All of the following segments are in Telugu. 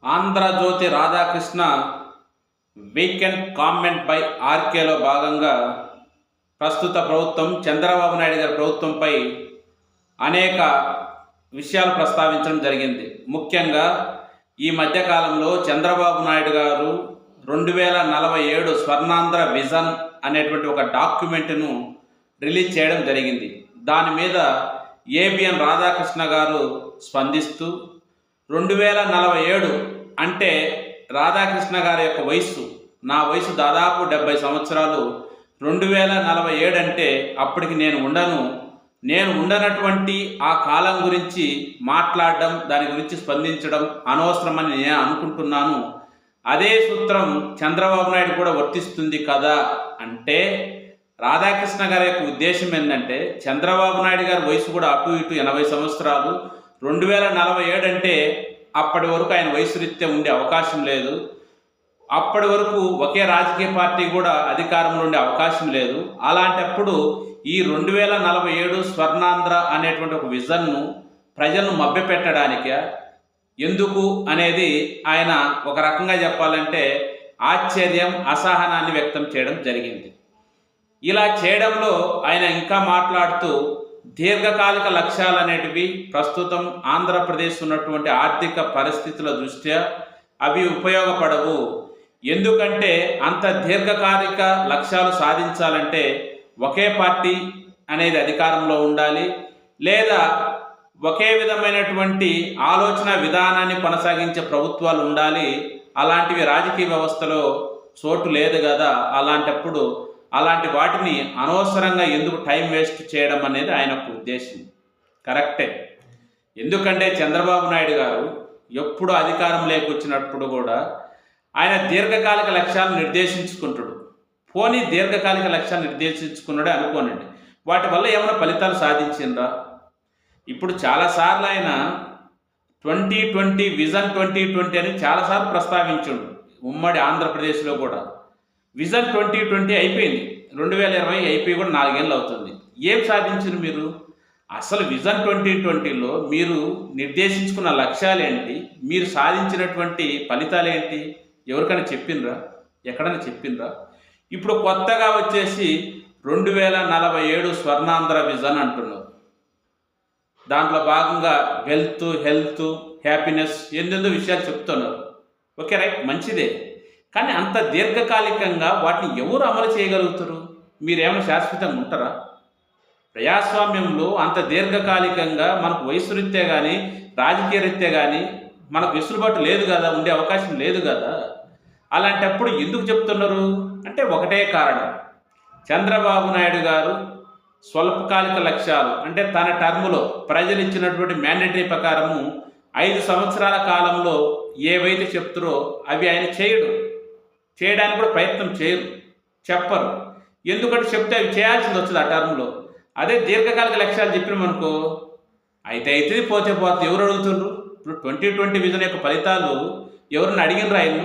Andhra Jyothi Radhakrishna weekend comment by ఆర్కేలో భాగంగా ప్రస్తుత ప్రభుత్వం చంద్రబాబు నాయుడు గారి ప్రభుత్వంపై అనేక విషయాలు ప్రస్తావించడం జరిగింది. ముఖ్యంగా ఈ మధ్యకాలంలో చంద్రబాబు నాయుడు గారు 2047 స్వర్ణాంధ్ర విజన్ అనేటువంటి ఒక డాక్యుమెంట్ను రిలీజ్ చేయడం జరిగింది. దాని మీద ఏబిఎన్ రాధాకృష్ణ గారు స్పందిస్తూ 2047 అంటే రాధాకృష్ణ గారి యొక్క వయస్సు, నా వయసు దాదాపు 70 సంవత్సరాలు. 2047 అంటే అప్పటికి నేను ఉండనటువంటి ఆ కాలం గురించి మాట్లాడడం, దాని గురించి స్పందించడం అనవసరమని నేను అనుకుంటున్నాను. అదే సూత్రం చంద్రబాబు నాయుడు కూడా వర్తిస్తుంది కదా అంటే రాధాకృష్ణ గారి యొక్క ఉద్దేశం ఏంటంటే చంద్రబాబు నాయుడు గారి వయసు కూడా అటు ఇటు 80 సంవత్సరాలు. 2047 అంటే అప్పటి వరకు ఆయన వయసు రీత్యా ఉండే అవకాశం లేదు. అప్పటి వరకు ఒకే రాజకీయ పార్టీ కూడా అధికారంలో ఉండే అవకాశం లేదు. అలాంటప్పుడు ఈ 2047 స్వర్ణాంధ్ర అనేటువంటి ఒక విజన్ను ప్రజలను మభ్యపెట్టడానికే ఎందుకు అనేది ఆయన ఒక రకంగా చెప్పాలంటే ఆశ్చర్యం, అసహనాన్ని వ్యక్తం చేయడం జరిగింది. ఇలా చేయడంలో ఆయన ఇంకా మాట్లాడుతూ దీర్ఘకాలిక లక్ష్యాలు అనేటివి ప్రస్తుతం ఆంధ్రప్రదేశ్ ఉన్నటువంటి ఆర్థిక పరిస్థితుల దృష్ట్యా అవి ఉపయోగపడవు. ఎందుకంటే అంత దీర్ఘకాలిక లక్ష్యాలు సాధించాలంటే ఒకే పార్టీ అనేది అధికారంలో ఉండాలి, లేదా ఒకే విధమైనటువంటి ఆలోచన విధానాన్ని కొనసాగించే ప్రభుత్వాలు ఉండాలి. అలాంటివి రాజకీయ వ్యవస్థలో చోటు లేదు కదా. అలాంటప్పుడు అలాంటి వాటిని అనవసరంగా ఎందుకు టైం వేస్ట్ చేయడం అనేది ఆయన ఉద్దేశం. కరెక్టే. ఎందుకంటే చంద్రబాబు నాయుడు గారు ఎప్పుడు అధికారం లేకొచ్చినప్పుడు కూడా ఆయన దీర్ఘకాలిక లక్ష్యాలు నిర్దేశించుకుంటాడు. పోనీ దీర్ఘకాలిక లక్ష్యాలు నిర్దేశించుకున్నాడే అనుకోనండి, వాటి వల్ల ఏమైనా ఫలితాలు సాధించిందా? ఇప్పుడు చాలాసార్లు ఆయన 2020 విజన్ 2020 అని చాలాసార్లు ప్రస్తావించాడు. ఉమ్మడి ఆంధ్రప్రదేశ్లో కూడా విజన్ 2020 అయిపోయింది, 2020 అయిపోయి కూడా 4 ఏళ్ళు అవుతుంది. ఏం సాధించారు మీరు? అసలు విజన్ 2020లో మీరు నిర్దేశించుకున్న లక్ష్యాలేంటి, మీరు సాధించినటువంటి ఫలితాలేంటి ఎవరికైనా చెప్పిండ్రా? ఎక్కడైనా చెప్పిండ్రా? ఇప్పుడు కొత్తగా వచ్చేసి 2047 స్వర్ణాంధ్ర విజన్ అంటున్నారు. దాంట్లో భాగంగా వెల్త్, హెల్త్, హ్యాపీనెస్ ఎందెందో విషయాలు చెప్తున్నారు. ఓకే, రైట్, మంచిదే. కానీ అంత దీర్ఘకాలికంగా వాటిని ఎవరు అమలు చేయగలుగుతారు? మీరేమైనా శాశ్వతంగా ఉంటారా? ప్రజాస్వామ్యంలో అంత దీర్ఘకాలికంగా మనకు వయసు రీత్యా కానీ రాజకీయ రీత్యా కానీ మనకు వెసులుబాటు లేదు కదా, ఉండే అవకాశం లేదు కదా. అలాంటప్పుడు ఎందుకు చెప్తున్నారు అంటే ఒకటే కారణం, చంద్రబాబు నాయుడు గారు స్వల్పకాలిక లక్ష్యాలు అంటే తన టర్ములో ప్రజలు ఇచ్చినటువంటి మ్యాండేటరీ ప్రకారము 5 సంవత్సరాల కాలంలో ఏవైతే చెప్తారో అవి ఆయన చేయడానికి కూడా ప్రయత్నం చెప్పరు. ఎందుకంటే చెప్తే అవి చేయాల్సింది వస్తుంది ఆ టర్మ్లో. అదే దీర్ఘకాలిక లక్ష్యాలు చెప్పినామనుకో అయితే అవుతుంది, పోతే ఎవరు అడుగుతున్నారు? ఇప్పుడు 2020 విజన్ యొక్క ఫలితాలు ఎవరిని అడిగినరు? ఆయన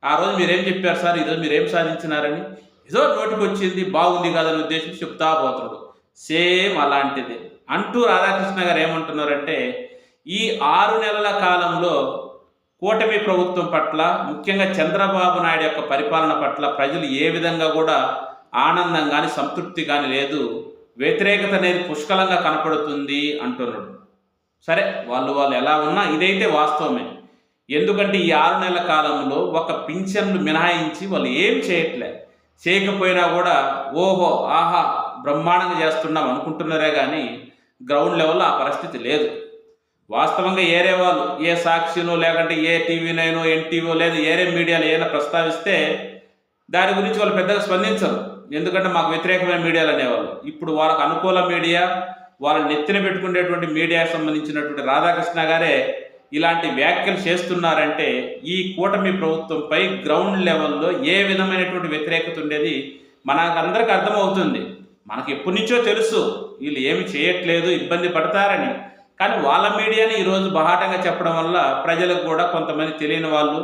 ఆ రోజు మీరేం చెప్పారు సార్, ఈరోజు మీరేం సాధించినారని ఏదో నోటికి వచ్చింది బాగుంది కదని ఉద్దేశం చెప్తా పోతున్నాడు. సేమ్ అలాంటిది అంటూ రాధాకృష్ణ గారు ఏమంటున్నారంటే ఈ 6 నెలల కాలంలో కూటమి ప్రభుత్వం పట్ల, ముఖ్యంగా చంద్రబాబు నాయుడు యొక్క పరిపాలన పట్ల ప్రజలు ఏ విధంగా కూడా ఆనందం కానీ సంతృప్తి కానీ లేదు, వ్యతిరేకత అనేది పుష్కలంగా కనపడుతుంది అంటున్నాడు. సరే, వాళ్ళు ఎలా ఉన్నా ఇదైతే వాస్తవమే. ఎందుకంటే ఈ 6 నెలల కాలంలో ఒక పింఛన్లు మినహాయించి వాళ్ళు ఏం చేయకపోయినా కూడా ఓహో ఆహా బ్రహ్మాండంగా చేస్తున్నాం అనుకుంటున్నారే కానీ గ్రౌండ్ లెవెల్లో ఆ పరిస్థితి లేదు. వాస్తవంగా ఏరే వాళ్ళు ఏ సాక్షినో లేకంటే ఏ టీవీనైనో ఎన్టీవో లేదా ఏరే మీడియాలో ఏదైనా ప్రస్తావిస్తే దాని గురించి వాళ్ళు పెద్దగా స్పందించరు. ఎందుకంటే మాకు వ్యతిరేకమైన మీడియాలు అనేవాళ్ళు. ఇప్పుడు వాళ్ళకు అనుకూల మీడియా, వాళ్ళని నెత్తిన పెట్టుకునేటువంటి మీడియాకి సంబంధించినటువంటి రాధాకృష్ణ గారే ఇలాంటి వ్యాఖ్యలు చేస్తున్నారంటే ఈ కూటమి ప్రభుత్వంపై గ్రౌండ్ లెవెల్లో ఏ విధమైనటువంటి వ్యతిరేకత ఉండేది మనకందరికీ అర్థమవుతుంది. మనకు ఎప్పటి నుంచో తెలుసు వీళ్ళు ఏమి చేయట్లేదు, ఇబ్బంది పడతారని. కానీ వాళ్ళ మీడియాని ఈరోజు బహాటంగా చెప్పడం వల్ల ప్రజలకు కూడా కొంతమంది తెలియని వాళ్ళు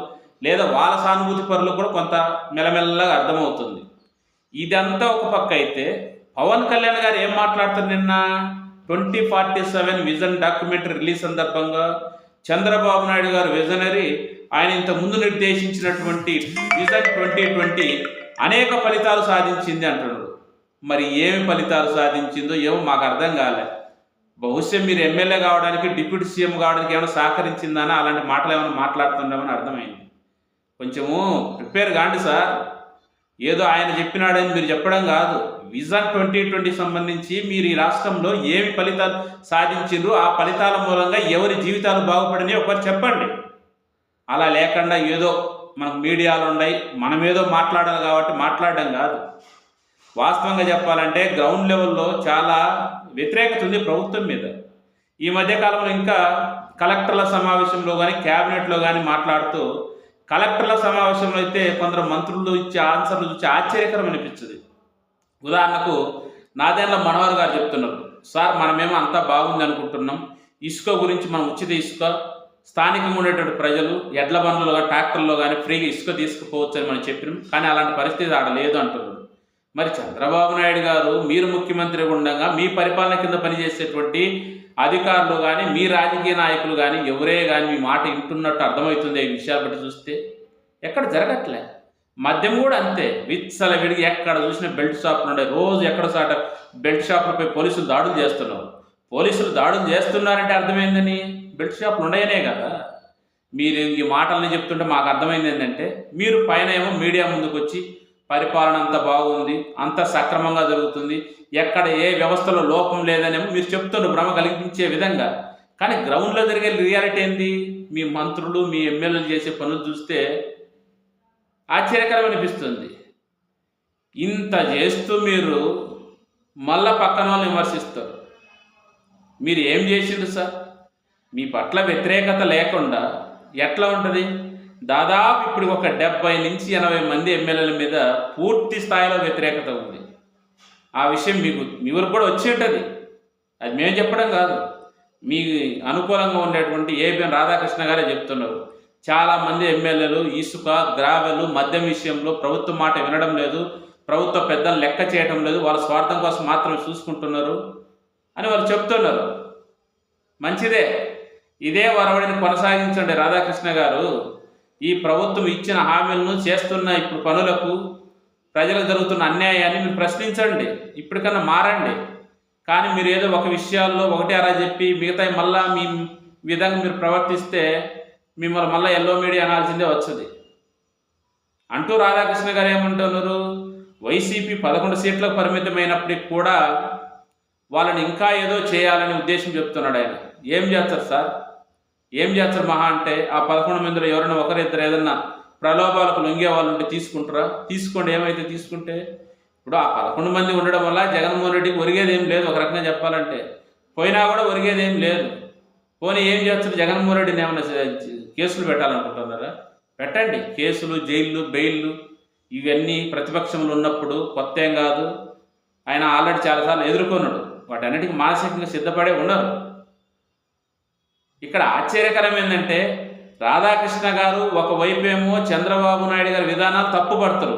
లేదా వాళ్ళ సానుభూతి పరులకు కూడా కొంత మెల్లమెల్లగా అర్థమవుతుంది. ఇదంతా ఒక పక్క అయితే పవన్ కళ్యాణ్ గారు ఏం మాట్లాడుతారు? నిన్న 2047 విజన్ డాక్యుమెంటరీ రిలీజ్ సందర్భంగా చంద్రబాబు నాయుడు గారు విజనరీ. ఆయన ఇంత ముందు నిర్దేశించినటువంటి విజన్ 2020 అనేక ఫలితాలు సాధించింది అంటున్నారు. మరి ఏమి ఫలితాలు సాధించిందో ఏమో మాకు అర్థం కాలే. బహుశా మీరు ఎమ్మెల్యే కావడానికి, డిప్యూటీ సీఎం కావడానికి ఏమైనా సహకరించిందని అలాంటి మాటలు ఏమైనా మాట్లాడుతున్నామని అర్థమైంది. కొంచెము ప్రిపేర్ కాండి సార్. ఏదో ఆయన చెప్పినాడని మీరు చెప్పడం కాదు. విజన్ 2020 సంబంధించి మీరు ఈ రాష్ట్రంలో ఏమి ఫలితాలు సాధించారు, ఆ ఫలితాల మూలంగా ఎవరి జీవితాలు బాగుపడినాయి ఒకరు చెప్పండి. అలా లేకుండా ఏదో మనకు మీడియాలు ఉన్నాయి, మనం ఏదో మాట్లాడాలి కాబట్టి మాట్లాడడం కాదు. వాస్తవంగా చెప్పాలంటే గ్రౌండ్ లెవెల్లో చాలా వ్యతిరేకత ఉంది ప్రభుత్వం మీద. ఈ మధ్యకాలంలో ఇంకా కలెక్టర్ల సమావేశంలో కానీ, క్యాబినెట్లో కానీ మాట్లాడుతూ, కలెక్టర్ల సమావేశంలో అయితే కొందరు మంత్రులు ఇచ్చే ఆన్సర్లు చూసి ఆశ్చర్యకరం అనిపించింది. ఉదాహరణకు నాదెండ్ల మనోహర్ గారు చెప్తున్నారు, సార్ మనమేమో అంతా బాగుంది అనుకుంటున్నాం, ఇసుక గురించి మనం ఉచిత ఇసుక, స్థానికంగా ఉండేటువంటి ప్రజలు ఎడ్ల బండ్లలో కానీ ట్రాక్టర్లో కానీ ఫ్రీగా ఇసుక తీసుకుపోవచ్చు అని మనం చెప్పినాం, కానీ అలాంటి పరిస్థితి ఆడ లేదు అంటున్నారు. మరి చంద్రబాబు నాయుడు గారు మీరు ముఖ్యమంత్రి ఉండగా మీ పరిపాలన కింద పనిచేసేటువంటి అధికారులు కానీ, మీ రాజకీయ నాయకులు కానీ, ఎవరే కానీ మీ మాట వింటున్నట్టు అర్థమవుతుంది. ఈ విషయాలు బట్టి చూస్తే ఎక్కడ జరగట్లే. మద్యం కూడా అంతే, విచ్చల విడిగి ఎక్కడ చూసినా బెల్ట్ షాపులు ఉండే. రోజు ఎక్కడ సాట బెల్ట్ షాపులపై పోలీసులు దాడులు చేస్తున్నారు. పోలీసులు దాడులు చేస్తున్నారంటే అర్థమైందని బెల్ట్ షాపులు ఉన్నాయనే కదా. మీరు ఈ మాటలని చెప్తుంటే మాకు అర్థమైంది ఏంటంటే, మీరు పైన ఏమో మీడియా ముందుకు వచ్చి పరిపాలన అంత బాగుంది, అంత సక్రమంగా జరుగుతుంది, ఎక్కడ ఏ వ్యవస్థలో లోపం లేదనేమో మీరు చెప్తున్నారు భ్రమ కలిగించే విధంగా. కానీ గ్రౌండ్లో జరిగే రియాలిటీ ఏంది? మీ మంత్రులు, మీ ఎమ్మెల్యేలు చేసే పనులు చూస్తే ఆశ్చర్యకరం అనిపిస్తుంది. ఇంత చేస్తూ మీరు మళ్ళా పక్కన వాళ్ళు విమర్శిస్తారు. మీరు ఏం చేసిండ్రు సార్? మీ పట్ల వ్యతిరేకత లేకుండా ఎట్లా ఉంటుంది? దాదాపు ఇప్పుడు ఒక 70 నుంచి 80 మంది ఎమ్మెల్యేల మీద పూర్తి స్థాయిలో వ్యతిరేకత ఉంది. ఆ విషయం మీ ఊరికి కూడా వచ్చి ఉంటుంది. అది మేము చెప్పడం కాదు, మీ అనుకూలంగా ఉండేటువంటి ఏబిఎన్ రాధాకృష్ణ గారే చెప్తున్నారు. చాలామంది ఎమ్మెల్యేలు ఇసుక, గ్రావెలు, మద్యం విషయంలో ప్రభుత్వం మాట వినడం లేదు, ప్రభుత్వ పెద్దలు లెక్క చేయడం లేదు, వాళ్ళ స్వార్థం కోసం మాత్రమే చూసుకుంటున్నారు అని వాళ్ళు చెప్తున్నారు. మంచిదే, ఇదే వరవడిని కొనసాగించండి రాధాకృష్ణ గారు. ఈ ప్రభుత్వం ఇచ్చిన హామీలను చేస్తున్న ఇప్పుడు పనులకు, ప్రజలకు జరుగుతున్న అన్యాయాన్ని మీరు ప్రశ్నించండి, ఇప్పటికన్నా మారండి. కానీ మీరు ఏదో ఒక విషయాల్లో ఒకటి అలా చెప్పి మిగతా మళ్ళా మీ విధంగా మీరు ప్రవర్తిస్తే మిమ్మల్ని మళ్ళీ ఎల్లో మీడియా అనాల్సిందే వచ్చింది అంటూ రాధాకృష్ణ గారు ఏమంటున్నారు? వైసీపీ 11 సీట్లకు పరిమితమైనప్పటికి కూడా వాళ్ళని ఇంకా ఏదో చేయాలని ఉద్దేశం చెప్తున్నాడు ఆయన. ఏం చేస్తారు సార్? ఏం చేస్తారు మహా అంటే? ఆ 11 మందిలో ఎవరైనా ఒకరిద్దరు ఏదన్నా ప్రలోభాలకు లొంగే వాళ్ళు ఉంటే తీసుకుంటారా? తీసుకోండి, ఏమైతే తీసుకుంటే. ఇప్పుడు ఆ 11 మంది ఉండడం వల్ల జగన్మోహన్ రెడ్డికి ఒరిగేది ఏం లేదు. ఒక రకంగా చెప్పాలంటే పోయినా కూడా ఒరిగేది ఏం లేదు. పోనీ ఏం చేస్తారు? జగన్మోహన్ రెడ్డిని ఏమైనా కేసులు పెట్టాలనుకుంటున్నారా? పెట్టండి. కేసులు, జైళ్ళు, బెయిళ్ళు ఇవన్నీ ప్రతిపక్షంలో ఉన్నప్పుడు కొత్త ఏం కాదు. ఆయన ఆల్రెడీ చాలాసార్లు ఎదుర్కొన్నాడు. వాటన్నిటికీ మానసికంగా సిద్ధపడే ఉన్నారు. ఇక్కడ ఆశ్చర్యకరం ఏంటంటే, రాధాకృష్ణ గారు ఒకవైపు ఏమో చంద్రబాబు నాయుడు గారి విధానాలు తప్పుపడతారు,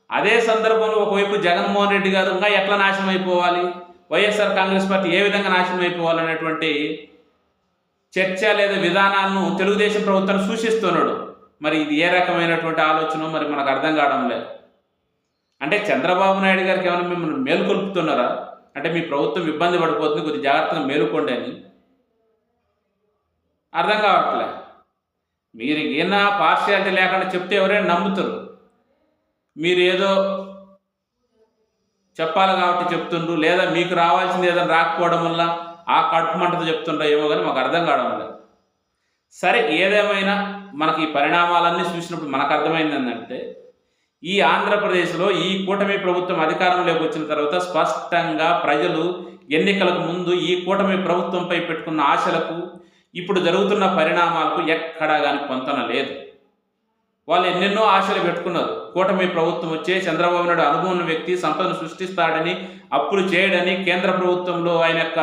అదే సందర్భంలో ఒకవైపు జగన్మోహన్ రెడ్డి గారు ఇంకా ఎట్లా నాశనం అయిపోవాలి, వైఎస్ఆర్ కాంగ్రెస్ పార్టీ ఏ విధంగా నాశనం అయిపోవాలనేటువంటి చర్చ లేదా విధానాలను తెలుగుదేశం ప్రభుత్వాన్ని సూచిస్తున్నాడు. మరి ఇది ఏ రకమైనటువంటి ఆలోచన మరి మనకు అర్థం కావడం లేదు. అంటే చంద్రబాబు నాయుడు గారికి ఏమైనా మిమ్మల్ని మేలుకొల్పుతున్నారా? అంటే మీ ప్రభుత్వం ఇబ్బంది పడిపోతుంది, కొద్ది జాగ్రత్తగా మేలుకోండి అని అర్థం కావట్లే. మీరు ఏనా పార్షియాలిటీ లేకుండా చెప్తే ఎవరైనా నమ్ముతారు. మీరు ఏదో చెప్పాలి కాబట్టి చెప్తుండ్రు, లేదా మీకు రావాల్సింది ఏదైనా రాకపోవడం వల్ల ఆ కడుపు మంటతో చెప్తుండ్రో ఏమో కానీ మాకు అర్థం కావడం లేదు. సరే, ఏదేమైనా మనకి ఈ పరిణామాలన్నీ చూసినప్పుడు మనకు అర్థమైంది ఏంటంటే, ఈ ఆంధ్రప్రదేశ్లో ఈ కూటమి ప్రభుత్వం అధికారంలోకి వచ్చిన తర్వాత స్పష్టంగా ప్రజలు ఎన్నికలకు ముందు ఈ కూటమి ప్రభుత్వంపై పెట్టుకున్న ఆశలకు ఇప్పుడు జరుగుతున్న పరిణామాలకు ఎక్కడా కానీ పొంతన లేదు. వాళ్ళు ఎన్నెన్నో ఆశలు పెట్టుకున్నారు. కూటమి ప్రభుత్వం వచ్చే చంద్రబాబు నాయుడు అనుభవం ఉన్న వ్యక్తి, సంపదను సృష్టిస్తాడని, అప్పులు చేయడని, కేంద్ర ప్రభుత్వంలో ఆయన యొక్క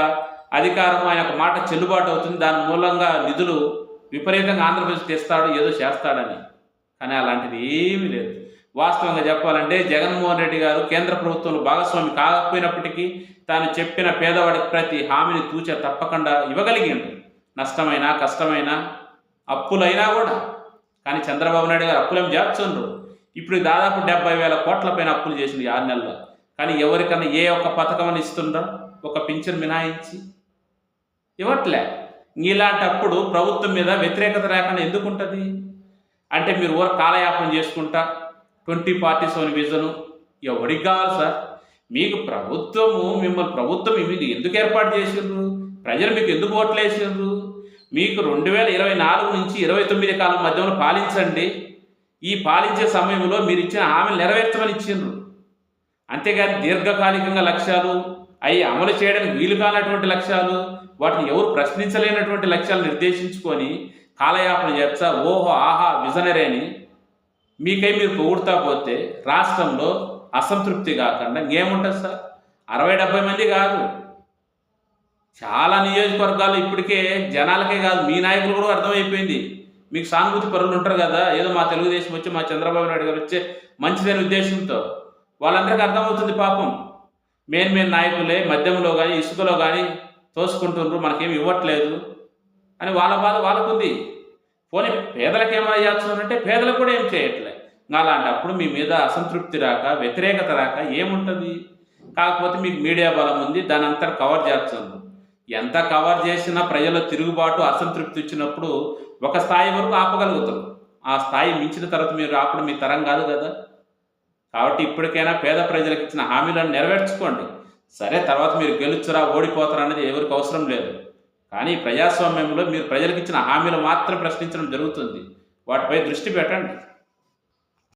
అధికారం, ఆయన యొక్క మాట చెల్లుబాటు అవుతుంది, దాని మూలంగా నిధులు విపరీతంగా ఆంధ్రప్రదేశ్ తెస్తాడు, ఏదో చేస్తాడని. కానీ అలాంటిది ఏమీ లేదు. వాస్తవంగా చెప్పాలంటే జగన్మోహన్ రెడ్డి గారు కేంద్ర ప్రభుత్వంలో భాగస్వామి కాకపోయినప్పటికీ తాను చెప్పిన పేదవాడికి ప్రతి హామీని తూచ తప్పకుండా ఇవ్వగలిగిండు. నష్టమైనా కష్టమైనా అప్పులైనా కూడా. కానీ చంద్రబాబు నాయుడు గారు అప్పులేం చేస్తుండ్రు. ఇప్పుడు దాదాపు 70,000 కోట్ల పైన అప్పులు చేసింది 6 నెలల్లో. కానీ ఎవరికన్నా ఏ ఒక్క పథకం అని ఇస్తుండ్రా? ఒక పింఛన్ మినాయించి ఇవ్వట్లే. ఇలాంటప్పుడు ప్రభుత్వం మీద వ్యతిరేకత రాకుండా ఎందుకు ఉంటుంది? అంటే మీరు ఊర కాలయాపన చేసుకుంటా 20 పార్టీస్ అని విజను ఎవరికి కావాలి సార్? మీకు ప్రభుత్వం మీకు ఎందుకు ఏర్పాటు చేసిండ్రు? ప్రజలు మీకు ఎందుకు ఓట్లు వేసిండ్రు? మీకు 2024 నుంచి 29 కాలం మధ్యలో పాలించండి. ఈ పాలించే సమయంలో మీరు ఇచ్చిన హామీలు నెరవేర్చమని ఇచ్చిండ్రు. అంతేగాని దీర్ఘకాలికంగా లక్ష్యాలు అవి అమలు చేయడానికి వీలు కానటువంటి లక్ష్యాలు, వాటిని ఎవరు ప్రశ్నించలేనటువంటి లక్ష్యాలు నిర్దేశించుకొని కాలయాపన చేస్తా ఓహో ఆహా విజనరీ అని మీరు పొగుడుతా పోతే రాష్ట్రంలో అసంతృప్తి కాకుండా ఇంకేముంటుంది సార్? 60-70 మంది కాదు, చాలా నియోజకవర్గాలు ఇప్పటికే జనాలకే కాదు మీ నాయకులు కూడా అర్థమైపోయింది. మీకు సానుభూతి పరులు ఉంటారు కదా, ఏదో మా తెలుగుదేశం వచ్చి మా చంద్రబాబు నాయుడు గారు వచ్చే మంచిదైన ఉద్దేశంతో వాళ్ళందరికీ అర్థమవుతుంది. పాపం మెయిన్ నాయకులే మద్యంలో కానీ ఇసుకలో కానీ తోసుకుంటుండ్రు, మనకేమి ఇవ్వట్లేదు అని వాళ్ళ బాధ వాళ్ళకుంది. పోనీ పేదలకు ఏమైనా చేస్తున్నారంటే పేదలకు కూడా ఏం చేయట్లే. అలాంటప్పుడు మీ మీద అసంతృప్తి రాక వ్యతిరేకత రాక ఏముంటుంది? కాకపోతే మీకు మీడియా బలం ఉంది, దాని అంతా కవర్ చేస్తున్నారు. ఎంత కవర్ చేసినా ప్రజల తిరుగుబాటు అసంతృప్తి వచ్చినప్పుడు ఒక స్థాయి వరకు ఆపగలుగుతారు. ఆ స్థాయి మించిన తర్వాత మీరు ఆపడం మీ తరం కాదు కదా. కాబట్టి ఇప్పటికైనా పేద ప్రజలకు ఇచ్చిన హామీలను నెరవేర్చుకోండి. సరే, తర్వాత మీరు గెలుచురా ఓడిపోతారా అనేది ఎవరికి అవసరం లేదు. కానీ ప్రజాస్వామ్యంలో మీరు ప్రజలకు ఇచ్చిన హామీలు మాత్రం ప్రశ్నించడం జరుగుతుంది. వాటిపై దృష్టి పెట్టండి.